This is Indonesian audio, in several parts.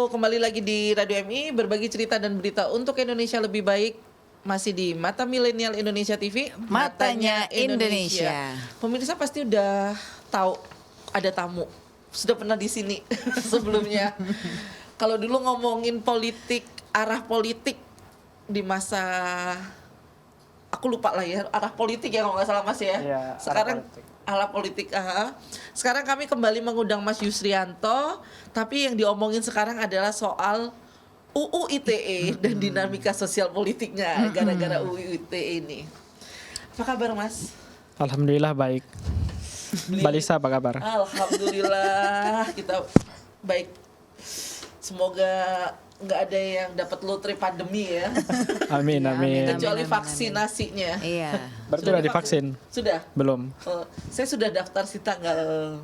kembali lagi di Radio MI, berbagi cerita dan berita untuk Indonesia lebih baik. Masih di Mata Milenial Indonesia TV, Matanya Indonesia. Pemirsa pasti udah tahu ada tamu, sudah pernah di sini sebelumnya. Kalau dulu ngomongin politik, arah politik di masa, aku lupa lah ya, arah politik ya kalau nggak salah Mas ya. Iya, Sekarang arah politik. Sekarang kami kembali mengundang Mas Yusrianto, tapi yang diomongin sekarang adalah soal UU ITE dan dinamika sosial politiknya gara-gara UU ITE ini. Apa kabar Mas? Alhamdulillah baik. Mbak Lisa apa kabar? Alhamdulillah kita baik. Semoga nggak ada yang dapat lotre pandemi ya. Amin, amin. Kecuali vaksinasinya. Iya. Berarti udah divaksin? Sudah. Belum. Saya sudah daftar sih tanggal,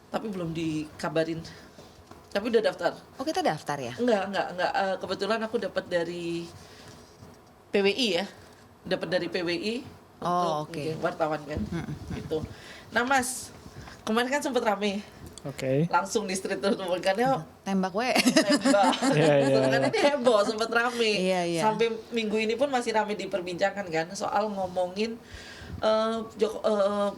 tapi belum dikabarin. Tapi udah daftar. Oh, kita daftar ya? Enggak. Kebetulan aku dapat dari PWI ya. Dapat dari PWI Oh, untuk oke. wartawan kan. Gitu. Nah, Mas, kemarin kan sempat rame. Oke. Langsung di street kan Tembak we. tembak. Iya. Kan ini heboh, sempat rame. Iya. Sampai minggu ini pun masih rame diperbincangkan kan soal ngomongin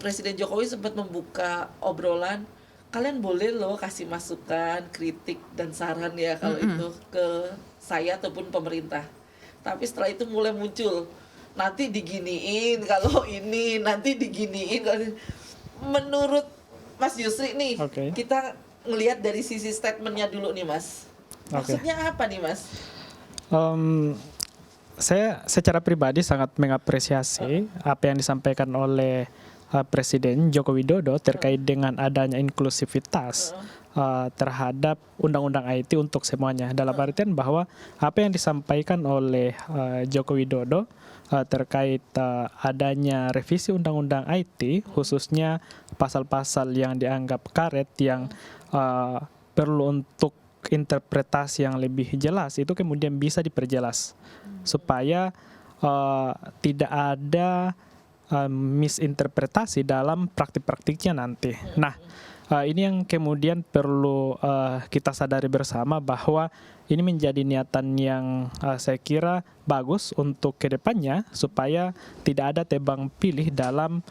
Presiden Jokowi sempat membuka obrolan, kalian boleh loh kasih masukan, kritik dan saran ya kalau itu ke saya ataupun pemerintah. Tapi setelah itu mulai muncul, nanti diginiin kalau ini, nanti diginiin. Menurut Mas Yusri nih, kita ngelihat dari sisi statementnya dulu nih Mas. Maksudnya apa nih Mas? Saya secara pribadi sangat mengapresiasi apa yang disampaikan oleh Presiden Joko Widodo terkait dengan adanya inklusivitas terhadap undang-undang IT untuk semuanya. Dalam artian bahwa apa yang disampaikan oleh Joko Widodo terkait adanya revisi undang-undang IT, khususnya pasal-pasal yang dianggap karet yang perlu untuk interpretasi yang lebih jelas, itu kemudian bisa diperjelas supaya tidak ada misinterpretasi dalam praktik-praktiknya nanti. Nah, ini yang kemudian perlu kita sadari bersama bahwa ini menjadi niatan yang saya kira bagus untuk kedepannya supaya tidak ada tebang pilih dalam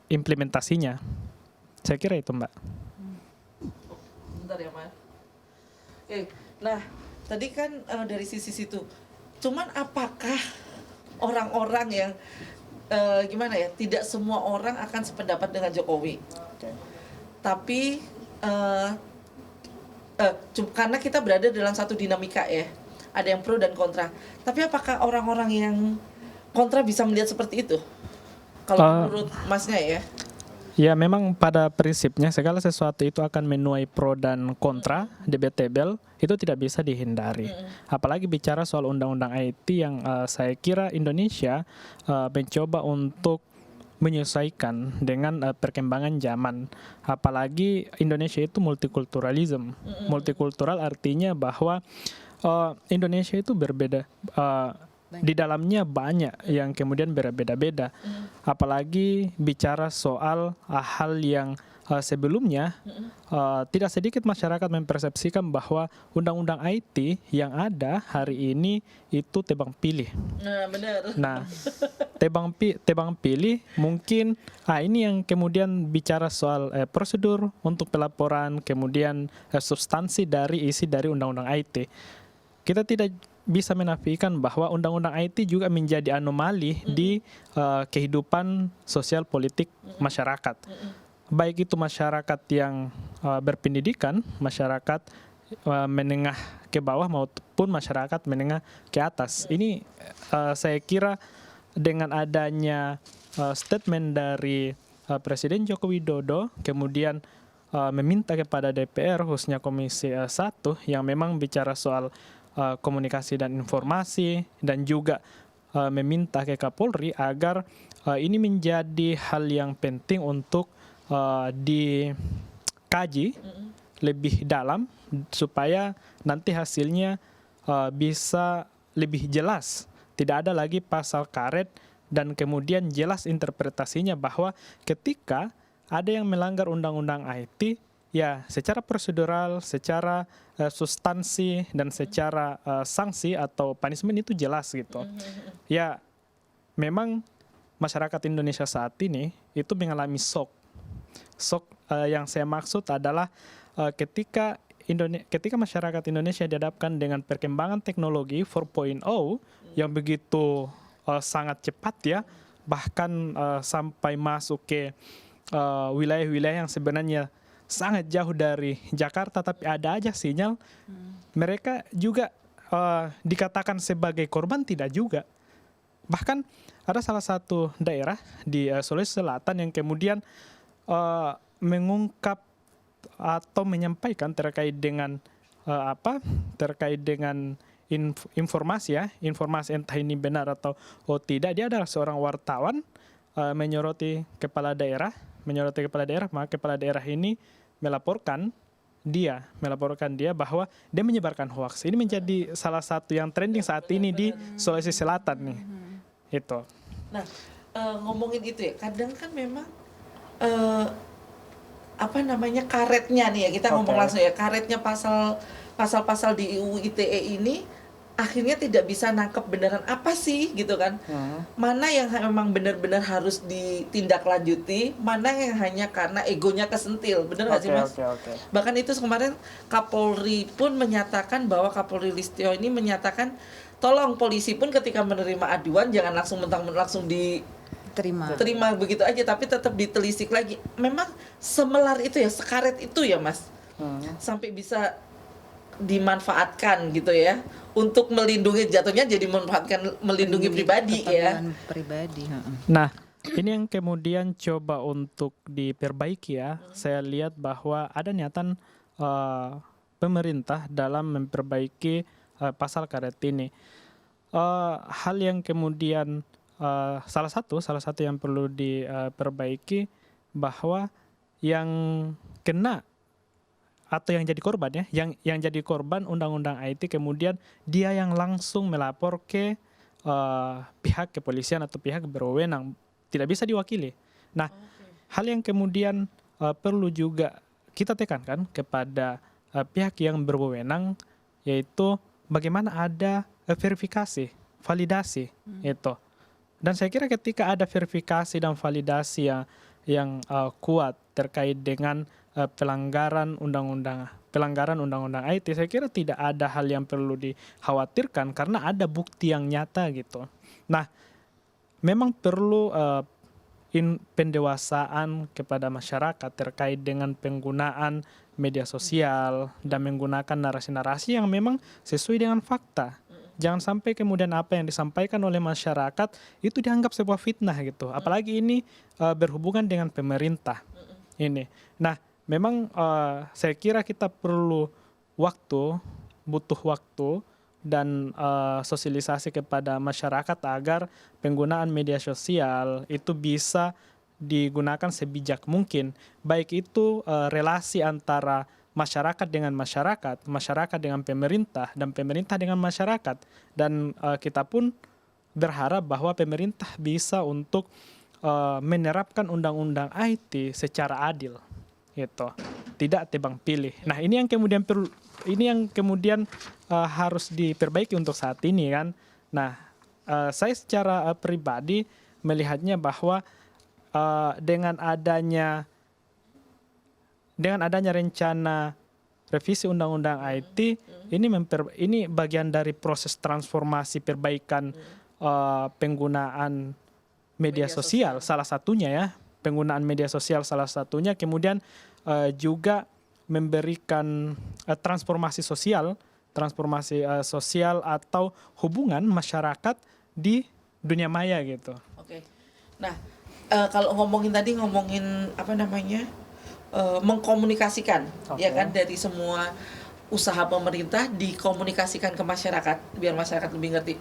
implementasinya. Saya kira itu, Mbak. Bentar ya Mas. Nah tadi kan dari sisi situ. Cuman apakah orang-orang yang gimana ya? Tidak semua orang akan sependapat dengan Jokowi. Tapi karena kita berada dalam satu dinamika ya. Ada yang pro dan kontra. Tapi apakah orang-orang yang kontra bisa melihat seperti itu? Kalau menurut Masnya ya? Ya, memang pada prinsipnya segala sesuatu itu akan menuai pro dan kontra, debatable, itu tidak bisa dihindari. Apalagi bicara soal undang-undang IT yang saya kira Indonesia mencoba untuk menyesuaikan dengan perkembangan zaman. Apalagi Indonesia itu multikulturalism. Multikultural artinya bahwa Indonesia itu berbeda. Di dalamnya banyak yang kemudian berbeda-beda. Apalagi bicara soal hal yang sebelumnya tidak sedikit masyarakat mempersepsikan bahwa undang-undang IT yang ada hari ini itu tebang pilih. Nah, benar. Nah, tebang pilih mungkin ini yang kemudian bicara soal prosedur untuk pelaporan, kemudian substansi dari isi dari undang-undang IT. Kita tidak bisa menafikan bahwa undang-undang IT juga menjadi anomali di kehidupan sosial politik masyarakat. Baik itu masyarakat yang berpendidikan, masyarakat menengah ke bawah maupun masyarakat menengah ke atas. Ini saya kira dengan adanya statement dari Presiden Joko Widodo, kemudian meminta kepada DPR, khususnya Komisi 1 yang memang bicara soal komunikasi dan informasi, dan juga meminta ke Kapolri agar ini menjadi hal yang penting untuk dikaji lebih dalam supaya nanti hasilnya bisa lebih jelas. Tidak ada lagi pasal karet dan kemudian jelas interpretasinya bahwa ketika ada yang melanggar undang-undang IT, ya secara prosedural, secara substansi dan secara sanksi atau punishment itu jelas gitu. Ya memang masyarakat Indonesia saat ini itu mengalami shock. Shock yang saya maksud adalah ketika masyarakat Indonesia dihadapkan dengan perkembangan teknologi 4.0 yang begitu sangat cepat ya, bahkan sampai masuk ke wilayah-wilayah yang sebenarnya sangat jauh dari Jakarta, tapi ada aja sinyal. Mereka juga dikatakan sebagai korban tidak juga. Bahkan ada salah satu daerah di Sulawesi Selatan yang kemudian mengungkap atau menyampaikan terkait dengan informasi ya, informasi entah ini benar atau tidak. Dia adalah seorang wartawan menyoroti kepala daerah, maka kepala daerah ini melaporkan dia bahwa dia menyebarkan hoax. Ini menjadi salah satu yang trending saat ini di Sulawesi Selatan nih. Itu. Nah, ngomongin itu ya, kadang kan memang karetnya nih ya, kita ngomong langsung ya, karetnya pasal-pasal di UU ITE ini akhirnya tidak bisa nangkep beneran apa sih gitu kan. Mana yang memang benar-benar harus ditindaklanjuti, mana yang hanya karena egonya kesentil, bener nggak sih Mas? Bahkan itu kemarin Kapolri pun menyatakan bahwa Kapolri Listio ini menyatakan tolong polisi pun ketika menerima aduan jangan langsung mentang-mentang langsung terima begitu aja, tapi tetap ditelisik lagi. Memang semelar itu ya, sekaret itu ya Mas, sampai bisa dimanfaatkan gitu ya untuk melindungi, jatuhnya jadi melindungi pribadi ya. Pribadi. Nah, ini yang kemudian coba untuk diperbaiki ya. Saya lihat bahwa ada niatan pemerintah dalam memperbaiki pasal karet ini. Hal yang kemudian salah satu yang perlu diperbaiki bahwa yang kena atau yang jadi korban ya, yang jadi korban undang-undang IT kemudian dia yang langsung melapor ke pihak kepolisian atau pihak berwenang, tidak bisa diwakili. Nah, hal yang kemudian perlu juga kita tekankan kepada pihak yang berwenang, yaitu bagaimana ada verifikasi, validasi itu. Dan saya kira ketika ada verifikasi dan validasi yang kuat terkait dengan pelanggaran undang-undang IT, saya kira tidak ada hal yang perlu dikhawatirkan karena ada bukti yang nyata gitu. Nah, memang perlu pendewasaan kepada masyarakat terkait dengan penggunaan media sosial dan menggunakan narasi-narasi yang memang sesuai dengan fakta. Jangan sampai kemudian apa yang disampaikan oleh masyarakat itu dianggap sebuah fitnah gitu. Apalagi ini berhubungan dengan pemerintah. Ini. Nah, memang saya kira kita perlu butuh waktu dan sosialisasi kepada masyarakat agar penggunaan media sosial itu bisa digunakan sebijak mungkin. Baik itu relasi antara masyarakat dengan masyarakat dengan pemerintah, dan pemerintah dengan masyarakat. Dan kita pun berharap bahwa pemerintah bisa untuk menerapkan undang-undang IT secara adil. Gitu. Tidak tebang pilih. Nah, ini yang kemudian harus diperbaiki untuk saat ini kan. Nah, saya secara pribadi melihatnya bahwa dengan adanya rencana revisi undang-undang IT ini bagian dari proses transformasi perbaikan penggunaan media sosial salah satunya ya. Penggunaan media sosial salah satunya, kemudian juga memberikan transformasi sosial atau hubungan masyarakat di dunia maya gitu. Oke. Nah, kalau ngomongin mengkomunikasikan, ya kan, dari semua usaha pemerintah dikomunikasikan ke masyarakat biar masyarakat lebih ngerti.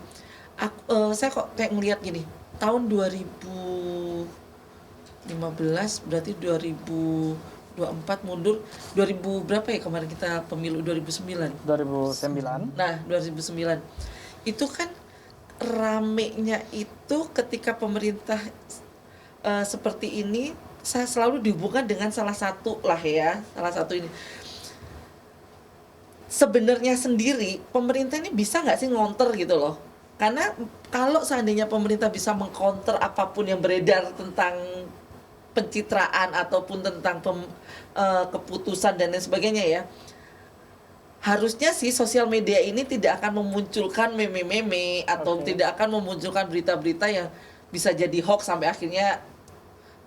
Saya kok kayak ngelihat gini, tahun 2015 berarti 2024 mundur 2000 berapa ya kemarin kita pemilu 2009. Nah, 2009 itu kan ramenya itu ketika pemerintah seperti ini saya selalu dihubungkan dengan salah satu ini. Sebenarnya sendiri pemerintah ini bisa nggak sih ngonter gitu loh? Karena kalau seandainya pemerintah bisa mengcounter apapun yang beredar tentang pencitraan ataupun tentang keputusan dan lain sebagainya ya, harusnya sih sosial media ini tidak akan memunculkan meme-meme atau tidak akan memunculkan berita-berita yang bisa jadi hoax sampai akhirnya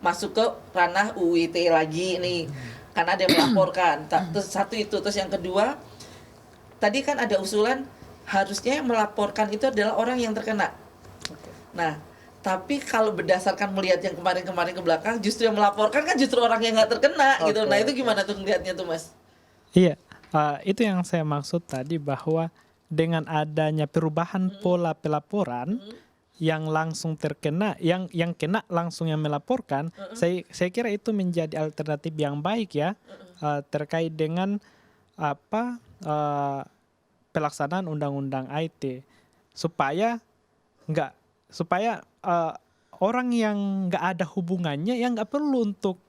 masuk ke ranah UU ITE lagi nih, karena ada yang melaporkan. Terus satu itu, terus yang kedua, tadi kan ada usulan harusnya yang melaporkan itu adalah orang yang terkena. Nah, tapi kalau berdasarkan melihat yang kemarin-kemarin ke belakang, justru yang melaporkan kan justru orang yang nggak terkena gitu. Nah, itu gimana tuh ngelihatnya tuh, Mas? Iya, itu yang saya maksud tadi, bahwa dengan adanya perubahan pola pelaporan yang langsung terkena, yang kena langsung yang melaporkan, saya kira itu menjadi alternatif yang baik ya, terkait dengan apa pelaksanaan undang-undang IT, supaya orang yang nggak ada hubungannya, yang nggak perlu untuk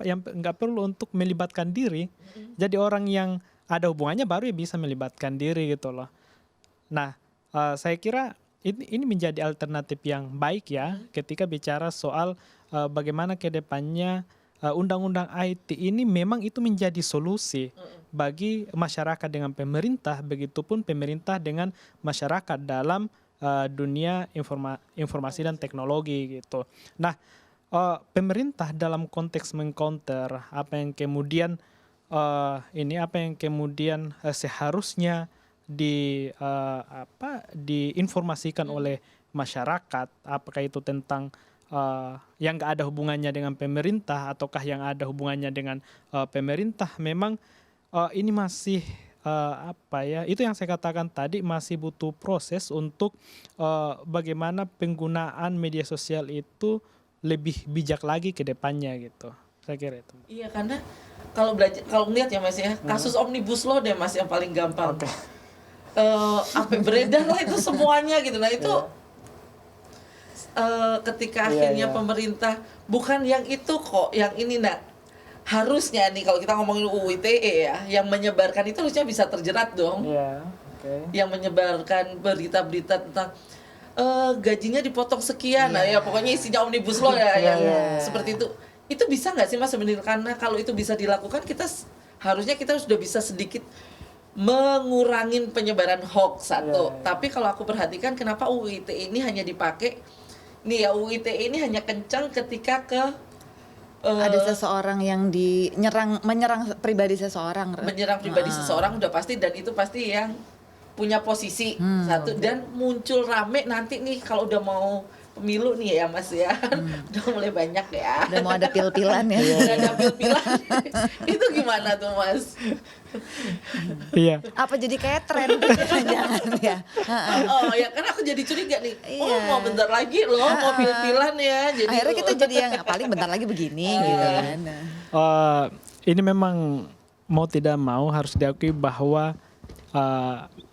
yang nggak perlu untuk melibatkan diri, jadi orang yang ada hubungannya baru ya bisa melibatkan diri gitu loh. Nah, saya kira ini menjadi alternatif yang baik ya, ketika bicara soal bagaimana ke depannya undang-undang IT ini memang itu menjadi solusi bagi masyarakat dengan pemerintah, begitupun pemerintah dengan masyarakat dalam dunia informasi dan teknologi gitu. Nah, pemerintah dalam konteks mengcounter apa yang kemudian seharusnya diinformasikan oleh masyarakat, apakah itu tentang yang nggak ada hubungannya dengan pemerintah ataukah yang ada hubungannya dengan pemerintah, memang ini masih itu yang saya katakan tadi, masih butuh proses untuk bagaimana penggunaan media sosial itu lebih bijak lagi ke depannya gitu. Saya kira itu. Iya, karena kalau melihat ya Mas ya, kasus Omnibus Law deh Mas yang paling gampang. Apa beredar lah itu semuanya gitu. Nah itu ketika akhirnya pemerintah bukan yang itu kok, yang ini harusnya nih kalau kita ngomongin UU ITE ya, yang menyebarkan itu harusnya bisa terjerat dong. Yang menyebarkan berita-berita tentang gajinya dipotong sekian, nah ya pokoknya isinya Omnibus Law ya, yang seperti itu. Itu bisa nggak sih Mas sebenarnya? Karena kalau itu bisa dilakukan, harusnya kita sudah bisa sedikit mengurangin penyebaran hoax satu. Tapi kalau aku perhatikan, kenapa UU ITE ini hanya dipakai UU ITE ini hanya kencang ketika ada seseorang yang menyerang pribadi seseorang. Menyerang pribadi seseorang udah pasti, dan itu pasti yang punya posisi satu, dan muncul rame nanti nih kalau udah mau pemilu nih ya Mas ya, udah mulai banyak ya. Udah mau ada pil-pilan ya. Udah ada pil-pilan. Itu gimana tuh Mas? Iya. Apa jadi kayak tren? Jangan ya. Oh ya, kan aku jadi curiga nih. Oh mau bentar lagi loh, mau pil-pilan ya. Jadi akhirnya kita jadi yang paling bentar lagi begini gitu kan. Ini memang mau tidak mau harus diakui bahwa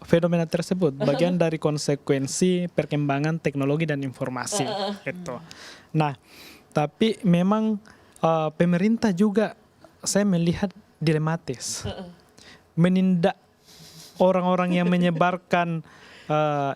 fenomena tersebut bagian dari konsekuensi perkembangan teknologi dan informasi gitu. Nah, tapi memang pemerintah juga saya melihat dilematis, menindak orang-orang yang menyebarkan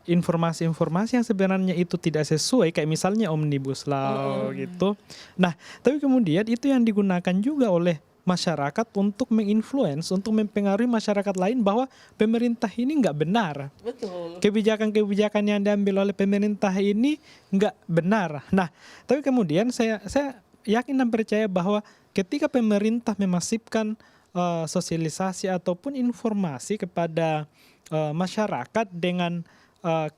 informasi-informasi yang sebenarnya itu tidak sesuai, kayak misalnya Omnibus Law gitu. Nah, tapi kemudian itu yang digunakan juga oleh masyarakat untuk menginfluence, untuk mempengaruhi masyarakat lain bahwa pemerintah ini nggak benar. Betul. Kebijakan-kebijakan yang diambil oleh pemerintah ini nggak benar. Nah, tapi kemudian saya yakin dan percaya bahwa ketika pemerintah memasifkan sosialisasi ataupun informasi kepada masyarakat dengan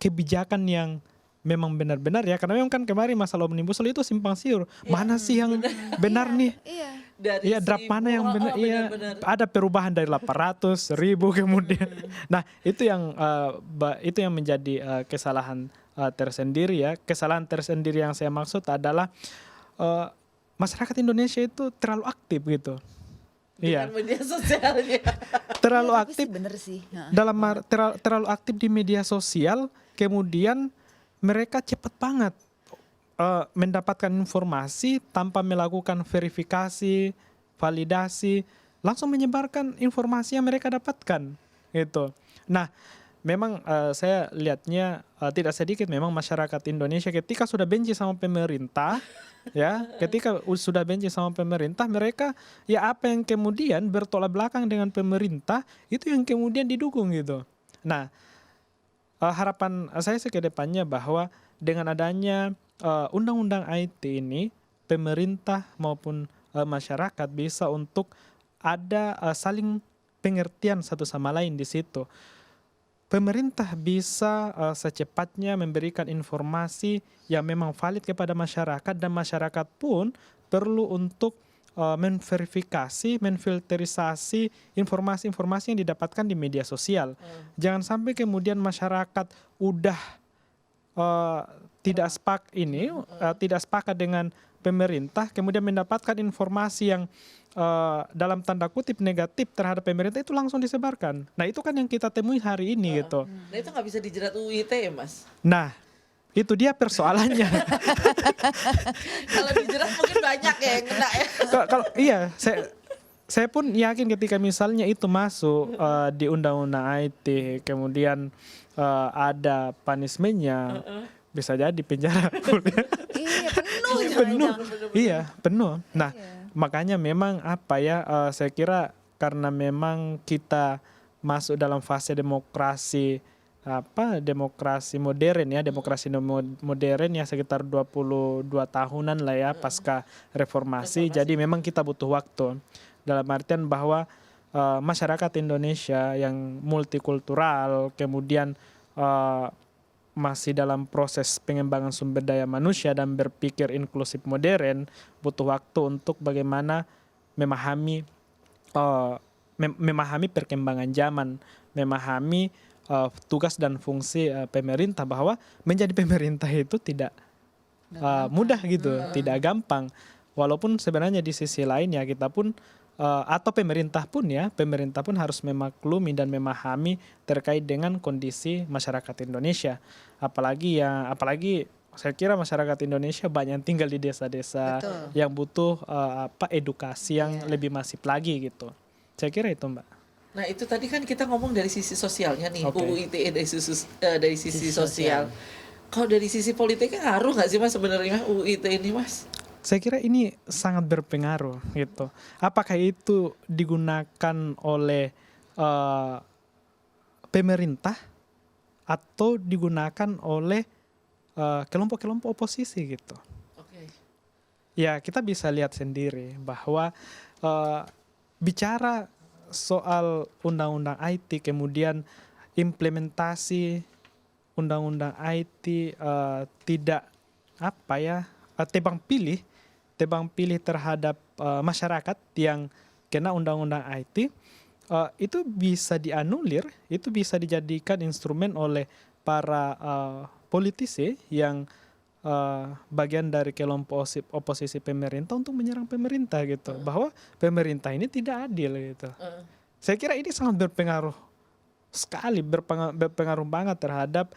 kebijakan yang memang benar-benar ya, karena memang kan kemarin masalah Omnibus Law itu simpang siur. Mana sih yang benar nih? Iya, draft mana yang benar? Iya, ada perubahan dari 800, 1000 kemudian. Nah, itu yang menjadi kesalahan tersendiri ya. Kesalahan tersendiri yang saya maksud adalah masyarakat Indonesia itu terlalu aktif gitu. Dengan media sosialnya. Terlalu aktif. Bener sih. Terlalu aktif di media sosial, kemudian mereka cepat banget mendapatkan informasi tanpa melakukan verifikasi, validasi, langsung menyebarkan informasi yang mereka dapatkan gitu. Nah, memang saya lihatnya tidak sedikit memang masyarakat Indonesia ketika sudah benci sama pemerintah, ya, ketika sudah benci sama pemerintah, mereka ya apa yang kemudian bertolak belakang dengan pemerintah itu yang kemudian didukung gitu. Nah, harapan saya sih ke depannya bahwa dengan adanya undang-undang IT ini, pemerintah maupun masyarakat bisa untuk ada saling pengertian satu sama lain di situ. Pemerintah bisa secepatnya memberikan informasi yang memang valid kepada masyarakat, dan masyarakat pun perlu untuk menverifikasi, menfilterisasi informasi-informasi yang didapatkan di media sosial. Jangan sampai kemudian masyarakat udah tidak sepakat dengan pemerintah, kemudian mendapatkan informasi yang dalam tanda kutip negatif terhadap pemerintah itu langsung disebarkan. Nah, itu kan yang kita temui hari ini gitu. Nah, itu nggak bisa dijerat UU ITE, Mas. Nah, itu dia persoalannya. Kalau dijerat mungkin banyak ya yang kena ya. Kalau iya, saya pun yakin ketika misalnya itu masuk di undang-undang IT, kemudian ada punishment-nya, bisa jadi penjara. Iya, penuh. Penuh. Iya, penuh. Nah, makanya memang saya kira karena memang kita masuk dalam fase demokrasi modern ya, modern ya, sekitar 22 tahunan lah ya pasca reformasi. Jadi memang kita butuh waktu. Dalam artian bahwa masyarakat Indonesia yang multikultural, kemudian masih dalam proses pengembangan sumber daya manusia dan berpikir inklusif modern, butuh waktu untuk bagaimana memahami perkembangan zaman, memahami tugas dan fungsi pemerintah, bahwa menjadi pemerintah itu tidak mudah gitu, tidak gampang. Walaupun sebenarnya di sisi lain ya kita pun atau pemerintah pun harus memaklumi dan memahami terkait dengan kondisi masyarakat Indonesia. Apalagi saya kira masyarakat Indonesia banyak yang tinggal di desa-desa yang butuh edukasi yang lebih masif lagi gitu. Saya kira itu, Mbak. Nah, itu tadi kan kita ngomong dari sisi sosialnya nih, Oke. UU ITE dari sisi sosial. Kalau dari sisi politiknya ngaruh nggak sih, Mas, sebenarnya UU ITE ini, Mas? Saya kira ini sangat berpengaruh gitu. Apakah itu digunakan oleh pemerintah atau digunakan oleh kelompok-kelompok oposisi gitu. Oke. Ya, kita bisa lihat sendiri bahwa bicara soal undang-undang IT, kemudian implementasi undang-undang IT tidak tebang pilih terhadap masyarakat yang kena undang-undang IT, itu bisa dianulir, itu bisa dijadikan instrumen oleh para politisi yang bagian dari kelompok oposisi pemerintah untuk menyerang pemerintah gitu, bahwa pemerintah ini tidak adil gitu. Saya kira ini sangat berpengaruh sekali, berpengaruh banget terhadap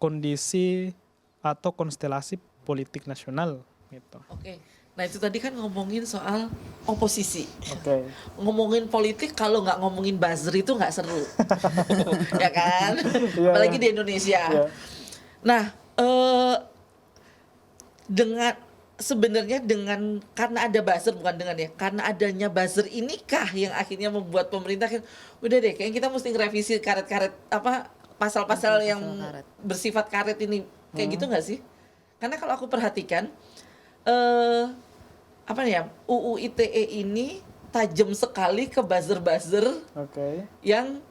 kondisi atau konstelasi politik nasional gitu. Oke. Nah, itu tadi kan ngomongin soal oposisi. Oke. Ngomongin politik kalau nggak ngomongin buzzer itu nggak seru. Ya kan? Iya. Apalagi di Indonesia. Iya. Nah, karena ada buzzer, karena adanya buzzer inikah yang akhirnya membuat pemerintah kan udah deh, kayaknya kita mesti ngerevisi karet-karet pasal-pasal yang karet. bersifat karet ini, kayak gitu nggak sih? Karena kalau aku perhatikan UU ITE ini tajam sekali ke buzzer-buzzer Oke. yang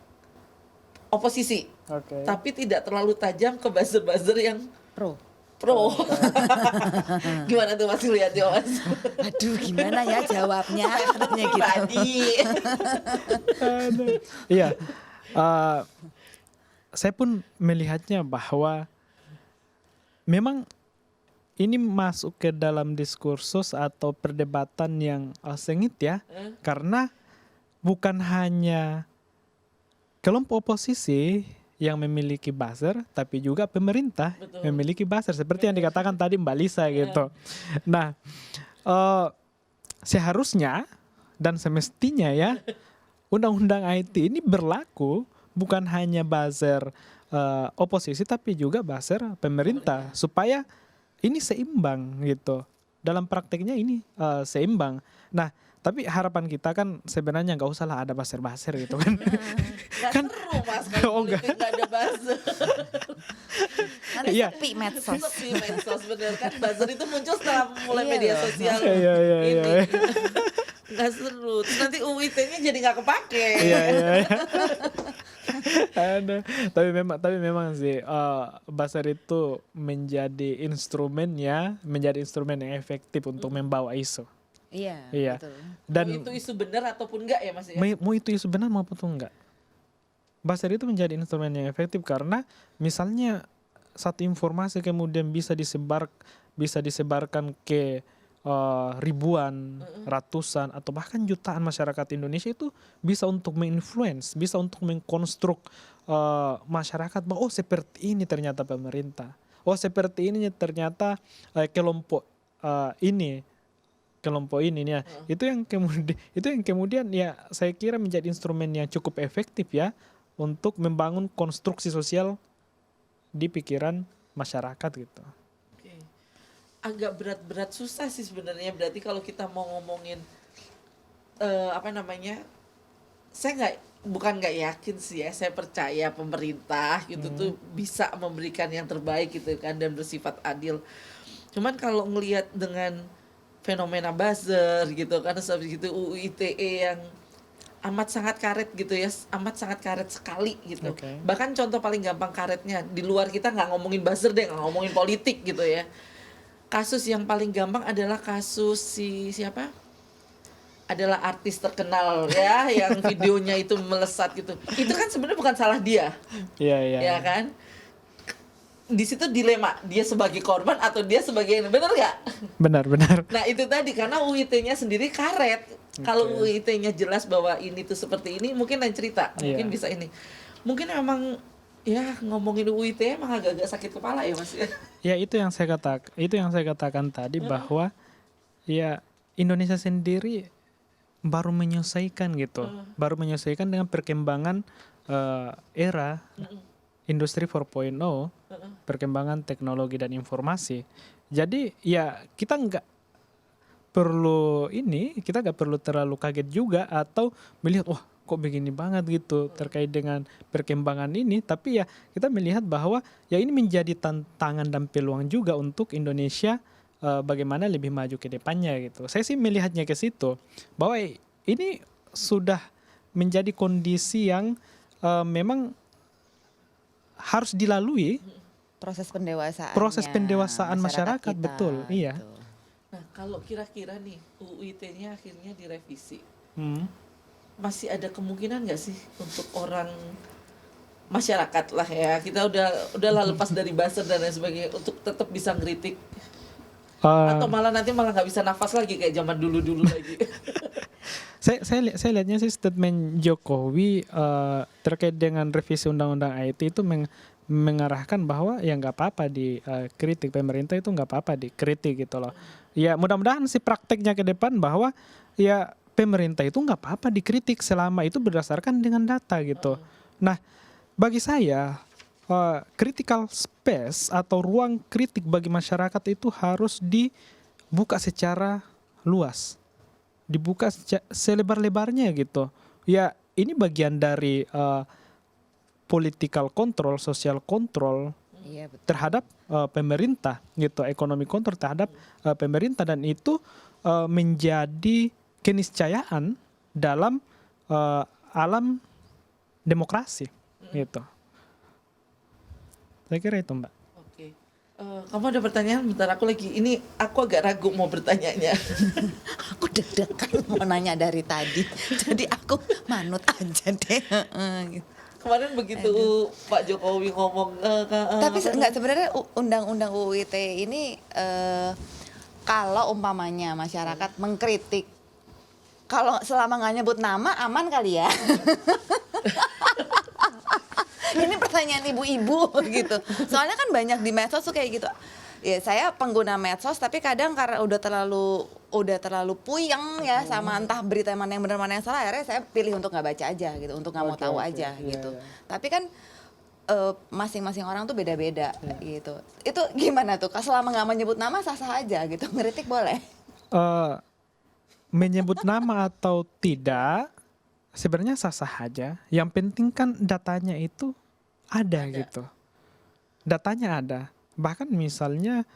oposisi, Oke. tapi tidak terlalu tajam ke buzzer-buzzer yang Pro. pro. Gimana tuh Mas lihatnya, Mas? Aduh, gimana ya jawabnya? Katanya gitu. Pribadi. Iya, saya pun melihatnya bahwa memang ini masuk ke dalam diskursus atau perdebatan yang sengit ya, karena bukan hanya kelompok oposisi yang memiliki buzzer, tapi juga pemerintah Betul. memiliki buzzer. Seperti yang dikatakan tadi Mbak Lisa gitu. Nah, seharusnya dan semestinya ya undang-undang IT ini berlaku bukan hanya buzzer oposisi, tapi juga buzzer pemerintah supaya ini seimbang gitu. Dalam prakteknya ini seimbang. Nah, tapi harapan kita kan sebenarnya nggak usah lah ada buzzer-buzzer gitu kan. Nggak Kan- seru Mas kalau Oh, enggak. politik nggak ada buzzer. Nanti Iya. sepi medsos. Sepi medsos bener kan, buzzer itu muncul setelah mulai Iya media loh. sosial Iya, iya, ini. iya. Nggak seru. Terus nanti UIT-nya jadi nggak kepake. Iya, iya, iya. Ada. Tapi memang sih buzzer itu menjadi instrumen yang efektif untuk membawa isu. Iya, Iya. betul. Dan Mau itu isu benar ataupun enggak ya Mas ya? mau itu isu benar maupun enggak. Buzzer itu menjadi instrumen yang efektif karena misalnya satu informasi kemudian bisa disebarkan ke ribuan, ratusan atau bahkan jutaan masyarakat Indonesia, itu bisa untuk menginfluence, bisa untuk mengkonstruk masyarakat bahwa oh seperti ini ternyata pemerintah, oh seperti ini ternyata kelompok ini ya. Itu yang kemudian ya saya kira menjadi instrumen yang cukup efektif ya untuk membangun konstruksi sosial di pikiran masyarakat gitu. Oke. Agak berat-berat susah sih sebenarnya, berarti kalau kita mau ngomongin saya bukan nggak yakin sih ya, saya percaya pemerintah gitu tuh bisa memberikan yang terbaik gitu kan dan bersifat adil. Cuman kalau ngelihat dengan fenomena buzzer gitu kan, terus habis gitu UU ITE yang amat sangat karet gitu ya, amat sangat karet sekali gitu. Oke. Bahkan contoh paling gampang karetnya, di luar kita nggak ngomongin buzzer deh, nggak ngomongin politik gitu ya. Kasus yang paling gampang adalah kasus siapa? Adalah artis terkenal ya, yang videonya itu melesat gitu. Itu kan sebenarnya bukan salah dia, Iya, iya. ya kan? Di situ dilema, dia sebagai korban atau dia sebagai ini, bener nggak? Benar. Nah itu tadi, karena UIT-nya sendiri karet. Kalau UIT-nya jelas bahwa ini tuh seperti ini, mungkin lain cerita, mungkin Iya. bisa ini. Mungkin emang ya ngomongin UIT emang agak-agak sakit kepala ya Mas ya. Ya itu yang saya katakan tadi bahwa ya Indonesia sendiri baru menyesuaikan gitu. Baru menyesuaikan dengan perkembangan era industri 4.0, perkembangan teknologi dan informasi. Jadi ya kita nggak perlu terlalu kaget juga atau melihat wah kok begini banget gitu terkait dengan perkembangan ini. Tapi ya kita melihat bahwa ya ini menjadi tantangan dan peluang juga untuk Indonesia bagaimana lebih maju ke depannya gitu. Saya sih melihatnya ke situ bahwa ini sudah menjadi kondisi yang memang harus dilalui Proses pendewasaan. masyarakat kita, betul. Iya. gitu. Nah kalau kira-kira nih UIT-nya akhirnya direvisi, Hmm. masih ada kemungkinan nggak sih untuk orang masyarakat lah ya, kita udahlah lepas dari buzzer dan lain sebagainya, untuk tetap bisa ngeritik atau malah nggak bisa nafas lagi kayak zaman dulu lagi. Saya lihatnya sih statement Jokowi terkait dengan revisi undang-undang IT itu mengarahkan bahwa ya nggak apa-apa dikritik, pemerintah itu nggak apa-apa dikritik gitu loh. Ya mudah-mudahan sih prakteknya ke depan bahwa ya pemerintah itu nggak apa-apa dikritik selama itu berdasarkan dengan data gitu. Nah bagi saya critical space atau ruang kritik bagi masyarakat itu harus dibuka secara luas, dibuka selebar-lebarnya gitu. Ya ini bagian dari political control, social control Iya betul. terhadap pemerintah gitu, ekonomi kontrol terhadap pemerintah, dan itu menjadi keniscayaan dalam alam demokrasi gitu. Saya kira itu Mbak. Oke. Kamu ada pertanyaan? Bentar, aku agak ragu mau bertanyanya. Aku deg-degan mau nanya dari tadi. Jadi aku manut aja deh. Gitu. Kemarin begitu Pak Jokowi ngomong Tapi enggak, sebenarnya undang-undang UU ITE ini kalau umpamanya masyarakat mengkritik, kalau selama nggak nyebut nama aman kali ya. Ini pertanyaan pertanyaan ibu-ibu gitu. Soalnya kan banyak di medsos tuh kayak gitu. Ya saya pengguna medsos tapi kadang karena udah terlalu puyeng ya sama entah berita mana yang benar mana yang salah, akhirnya saya pilih untuk nggak baca aja gitu, untuk nggak mau tahu aja gitu. Tapi kan masing-masing orang tuh beda-beda gitu. Itu gimana tuh? Selama nggak menyebut nama sah-sah aja gitu, ngeritik boleh? Menyebut nama atau tidak sebenarnya sah-sah aja. Yang penting kan datanya itu ada gitu. Datanya ada. Bahkan misalnya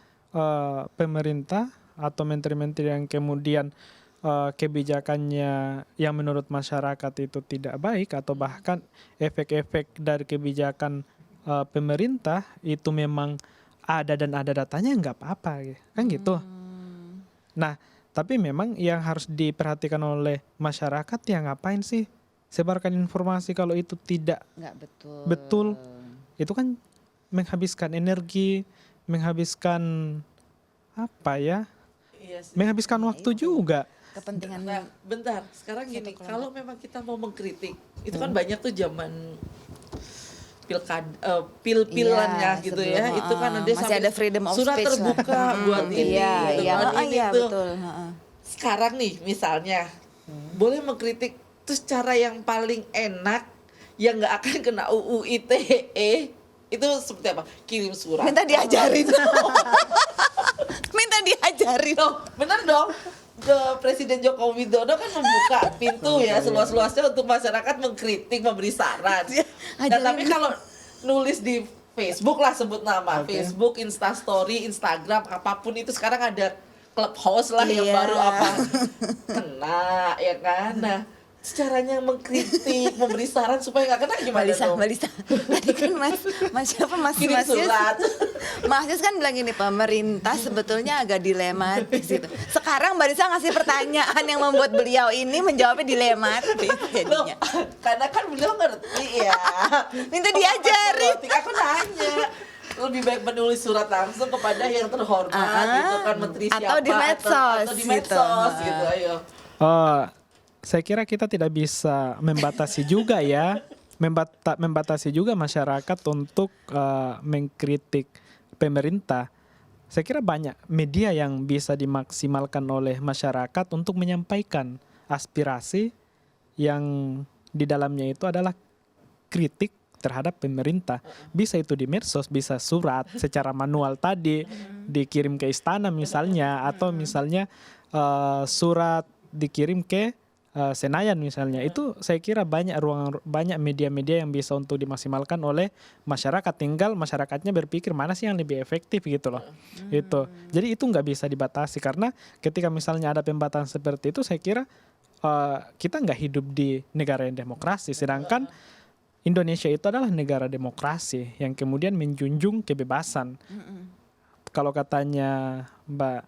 pemerintah atau menteri-menteri yang kemudian kebijakannya yang menurut masyarakat itu tidak baik atau bahkan efek-efek dari kebijakan pemerintah itu memang ada dan ada datanya, nggak apa-apa kan gitu. Nah, tapi memang yang harus diperhatikan oleh masyarakat ya ngapain sih sebarkan informasi kalau itu tidak Nggak betul. betul. Itu kan menghabiskan energi, menghabiskan apa ya? Iya sih. Menghabiskan waktu juga. Kepentingan. Nah, bentar. Sekarang gini, kalau memang kita mau mengkritik, itu kan banyak tuh zaman pil-pilannya Iya, gitu sebelum, ya. Itu kan ada masih sampai ada freedom of surat speech lah. terbuka buat ini, Iya, gitu iya, kan, ini iya tuh. betul. Sekarang nih misalnya boleh mengkritik, terus cara yang paling enak yang nggak akan kena UU ITE itu seperti apa? Kirim surat. Minta diajarin. Minta diajarin. Dong, bener dong. Presiden Joko Widodo kan membuka pintu ya seluas-luasnya untuk masyarakat mengkritik, memberi saran. Nah, tapi kalau nulis di Facebook lah, sebut nama, Facebook, Instastory, Instagram, apapun itu sekarang ada Clubhouse lah yang Iya. baru apa kena ya kan. Nah, caranya mengkritik, memberi saran supaya nggak kena gimana dong? Mbak Lisa. Tadi kan Mas siapa Mas Kirim Mas Yus? surat. Mas Yus kan bilang ini pemerintah sebetulnya agak dilematis gitu. Sekarang Mbak Lisa ngasih pertanyaan yang membuat beliau ini menjawabnya dilematis Loh, jadinya. karena kan beliau ngerti ya. Minta diajarin. Aku nanya. Lebih baik menulis surat langsung kepada yang terhormat gitu kan, menteri siapa atau di medsos atau di medsos gitu. gitu. Ayo. Saya kira kita tidak bisa membatasi juga ya, membatasi juga masyarakat untuk mengkritik pemerintah. Saya kira banyak media yang bisa dimaksimalkan oleh masyarakat untuk menyampaikan aspirasi yang di dalamnya itu adalah kritik terhadap pemerintah. Bisa itu di medsos, bisa surat secara manual tadi dikirim ke istana misalnya, atau misalnya surat dikirim ke Senayan misalnya. Itu saya kira banyak media-media yang bisa untuk dimaksimalkan oleh masyarakat. Tinggal masyarakatnya berpikir mana sih yang lebih efektif gitu loh. Itu. Jadi itu nggak bisa dibatasi, karena ketika misalnya ada pembatasan seperti itu, saya kira kita nggak hidup di negara yang demokrasi. Sedangkan Indonesia itu adalah negara demokrasi yang kemudian menjunjung kebebasan. Kalau katanya Mbak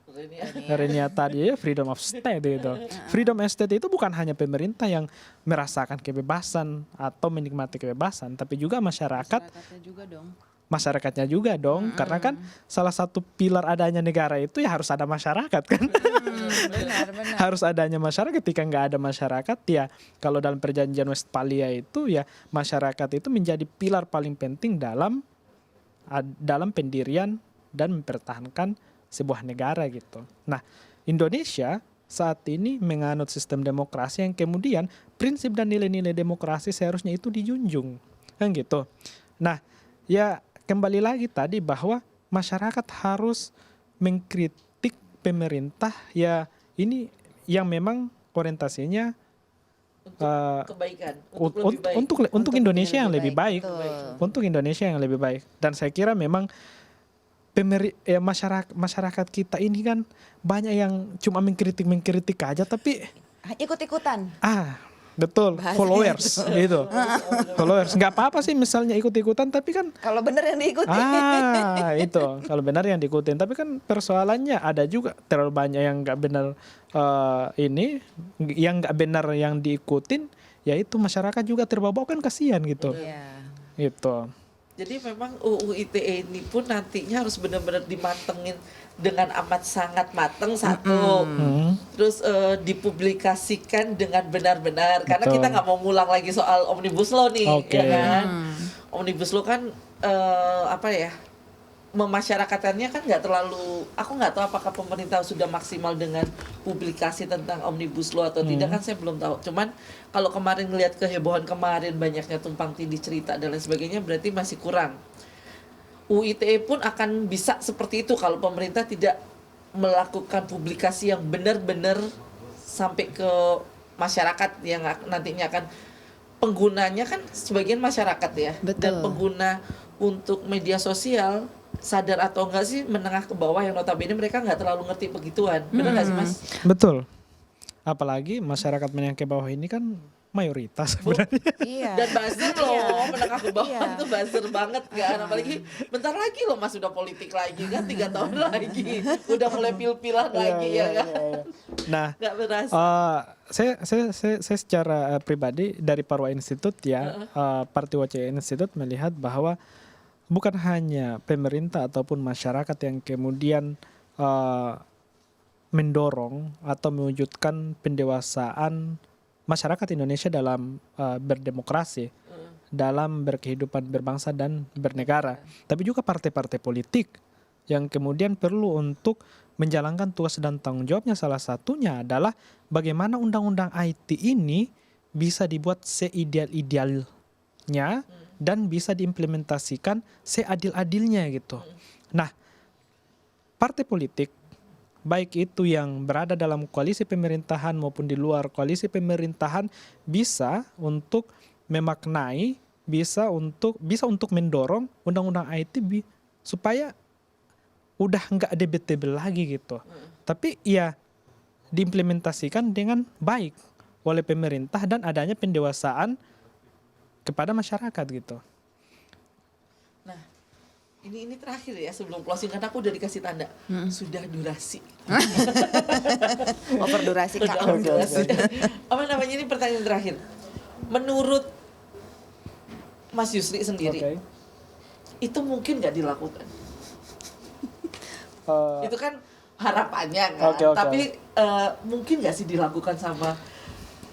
Renia tadi ya, freedom of state itu. Freedom of state itu bukan hanya pemerintah yang merasakan kebebasan atau menikmati kebebasan, tapi juga masyarakat. Masyarakatnya juga dong, karena kan salah satu pilar adanya negara itu ya harus ada masyarakat kan. Benar. Harus adanya masyarakat. Ketika nggak ada masyarakat ya, kalau dalam perjanjian Westphalia itu ya, masyarakat itu menjadi pilar paling penting dalam pendirian dan mempertahankan sebuah negara gitu. Nah, Indonesia saat ini menganut sistem demokrasi yang kemudian prinsip dan nilai-nilai demokrasi seharusnya itu dijunjung kan gitu. Nah, ya kembali lagi tadi bahwa masyarakat harus mengkritik pemerintah ya, ini yang memang orientasinya Kebaikan, lebih baik. untuk Indonesia yang lebih baik. Betul. Untuk Indonesia yang lebih baik. Dan saya kira memang masyarakat kita ini kan banyak yang cuma mengkritik aja, tapi Ikut-ikutan. betul, Bahasanya followers gitu. Followers nggak apa-apa sih misalnya ikut-ikutan, tapi kan Kalau bener yang diikuti. itu kalau benar yang diikutin. Tapi kan persoalannya ada juga terlalu banyak yang nggak benar, yang nggak benar yang diikutin, yaitu masyarakat juga terbawa kan, kasihan gitu. Iya. Itu. Jadi memang UU ITE ini pun nantinya harus benar-benar dimatengin dengan amat sangat mateng satu. Terus dipublikasikan dengan benar-benar, karena Betul. kita nggak mau ngulang lagi soal Omnibus Law nih, Oke. ya kan? Omnibus Law kan memasyarakatannya kan nggak terlalu, aku nggak tahu apakah pemerintah sudah maksimal dengan publikasi tentang Omnibus Law atau tidak, kan saya belum tahu. Cuman kalau kemarin ngelihat kehebohan kemarin, banyaknya tumpang tindih cerita dan lain sebagainya, berarti masih kurang. UITE pun akan bisa seperti itu kalau pemerintah tidak melakukan publikasi yang benar-benar sampai ke masyarakat yang nantinya akan penggunanya kan sebagian masyarakat ya. Betul. Dan pengguna untuk media sosial sadar atau enggak sih, menengah ke bawah yang notabene mereka nggak terlalu ngerti begituan. Benar nggak sih Mas? Betul. Apalagi masyarakat menengah ke bawah ini kan mayoritas sebenarnya. Iya. Dan buzzer loh, menengah ke bawah Iya. tuh buzzer banget kan. Apalagi bentar lagi loh Mas udah politik lagi kan, 3 tahun lagi. Udah mulai pil-pilan lagi ya kan. Nah, Nggak berasa. saya secara pribadi dari Parwa Institute ya, Parti Wace Institute melihat bahwa bukan hanya pemerintah ataupun masyarakat yang kemudian mendorong atau mewujudkan pendewasaan masyarakat Indonesia dalam berdemokrasi, dalam berkehidupan berbangsa dan bernegara, tapi juga partai-partai politik yang kemudian perlu untuk menjalankan tugas dan tanggung jawabnya. Salah satunya adalah bagaimana undang-undang IT ini bisa dibuat seideal-idealnya dan bisa diimplementasikan seadil-adilnya gitu. Nah, partai politik baik itu yang berada dalam koalisi pemerintahan maupun di luar koalisi pemerintahan bisa untuk memaknai, bisa untuk mendorong undang-undang IT supaya udah nggak debatable lagi gitu. Tapi ya diimplementasikan dengan baik oleh pemerintah dan adanya pendewasaan kepada masyarakat gitu. Nah, ini terakhir ya sebelum closing, karena aku udah dikasih tanda sudah durasi. Over durasi Kak. Udah durasi. Apa namanya, ini pertanyaan terakhir. Menurut Mas Yusri sendiri, itu mungkin nggak dilakukan? Itu kan harapannya kan, tapi mungkin nggak sih dilakukan sama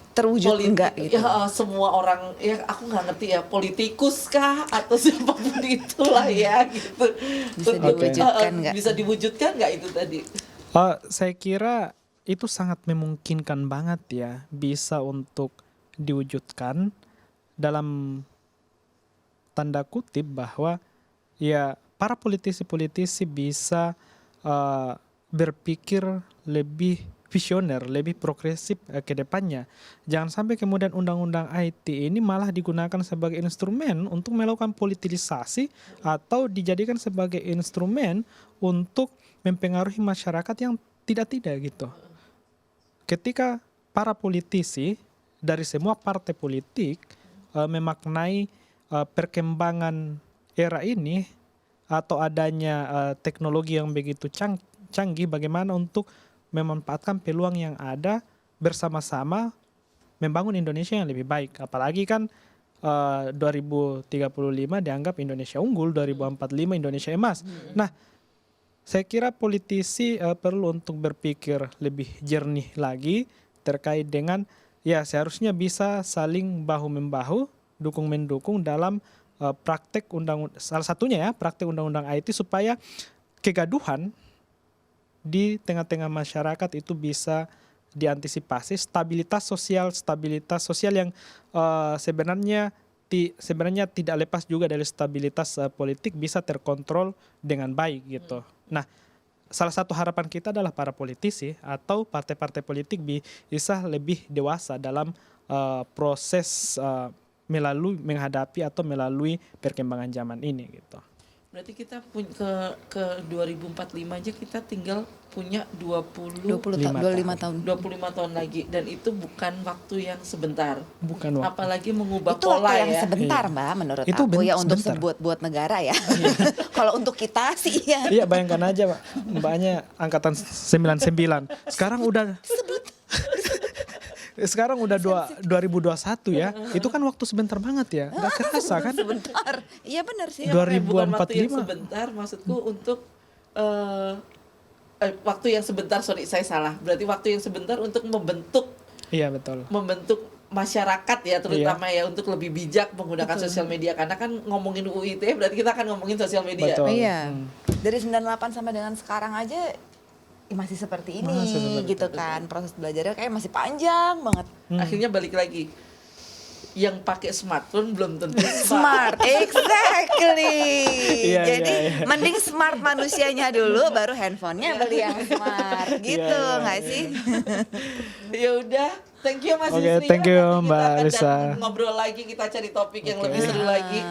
Terwujud enggak gitu. Ya semua orang, ya aku nggak ngerti ya, politikus kah atau siapapun itulah ya gitu. Bisa diwujudkan nggak? Bisa diwujudkan nggak itu tadi? Saya kira itu sangat memungkinkan banget ya, bisa untuk diwujudkan dalam tanda kutip bahwa ya para politisi-politisi bisa berpikir lebih visioner, lebih progresif ke depannya. Jangan sampai kemudian undang-undang IT ini malah digunakan sebagai instrumen untuk melakukan politisasi atau dijadikan sebagai instrumen untuk mempengaruhi masyarakat yang tidak-tidak gitu. Ketika para politisi dari semua partai politik memaknai perkembangan era ini atau adanya teknologi yang begitu canggih, bagaimana untuk memanfaatkan peluang yang ada bersama-sama membangun Indonesia yang lebih baik. Apalagi kan 2035 dianggap Indonesia unggul, 2045 Indonesia emas. Nah, saya kira politisi perlu untuk berpikir lebih jernih lagi terkait dengan ya seharusnya bisa saling bahu-membahu, dukung-mendukung dalam praktek salah satunya ya praktek undang-undang IT supaya kegaduhan di tengah-tengah masyarakat itu bisa diantisipasi, stabilitas sosial yang sebenarnya tidak lepas juga dari stabilitas politik bisa terkontrol dengan baik gitu. Nah, salah satu harapan kita adalah para politisi atau partai-partai politik bisa lebih dewasa dalam proses menghadapi atau melalui perkembangan zaman ini gitu. Berarti kita ke 2045 aja kita tinggal punya 25 tahun. lagi, dan itu bukan waktu yang sebentar. Bukan waktu. Apalagi mengubah Itu pola waktu yang ya. sebentar Mbak menurut Itu aku ya untuk sebentar. buat negara ya. Kalau untuk kita sih ya. Iya, bayangkan aja Mbaknya angkatan 99. Sekarang udah 2021 ya. Itu kan waktu sebentar banget ya. Gak kerasa kan? Sebentar. Iya benar sih. Bukan waktu yang 2045. sebentar, maksudku untuk waktu yang sebentar, sorry saya salah. Berarti waktu yang sebentar untuk membentuk Iya betul. masyarakat ya terutama ya untuk lebih bijak menggunakan sosial media, karena kan ngomongin UU ITE berarti kita akan ngomongin sosial media. Betul. Iya. Dari 98 sampai dengan sekarang aja masih seperti ini Masih seperti gitu kan. Proses belajarnya kayak masih panjang banget. Akhirnya balik lagi. Yang pakai smartphone belum tentu Smart, exactly. Iya, Jadi iya, iya. mending smart manusianya dulu, baru handphonenya beli yang smart, gitu iya, nggak iya. sih? Ya udah, thank you Mas Oke, Yusri. thank you, Nanti kita Mbak akan Lisa. datang ngobrol lagi, kita cari topik yang lebih seru lagi.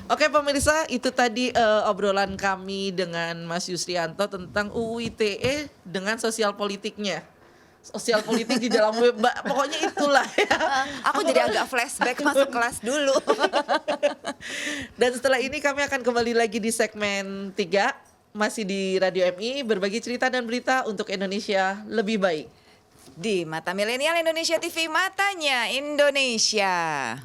Oke pemirsa, itu tadi obrolan kami dengan Mas Yusrianto tentang UU ITE dengan sosial politiknya. Sosial politik di dalam web, pokoknya itulah ya. Aku jadi agak flashback masuk kelas dulu. Dan setelah ini kami akan kembali lagi di segmen 3, masih di Radio MI, berbagi cerita dan berita untuk Indonesia lebih baik. Di Mata Milenial Indonesia TV, matanya Indonesia.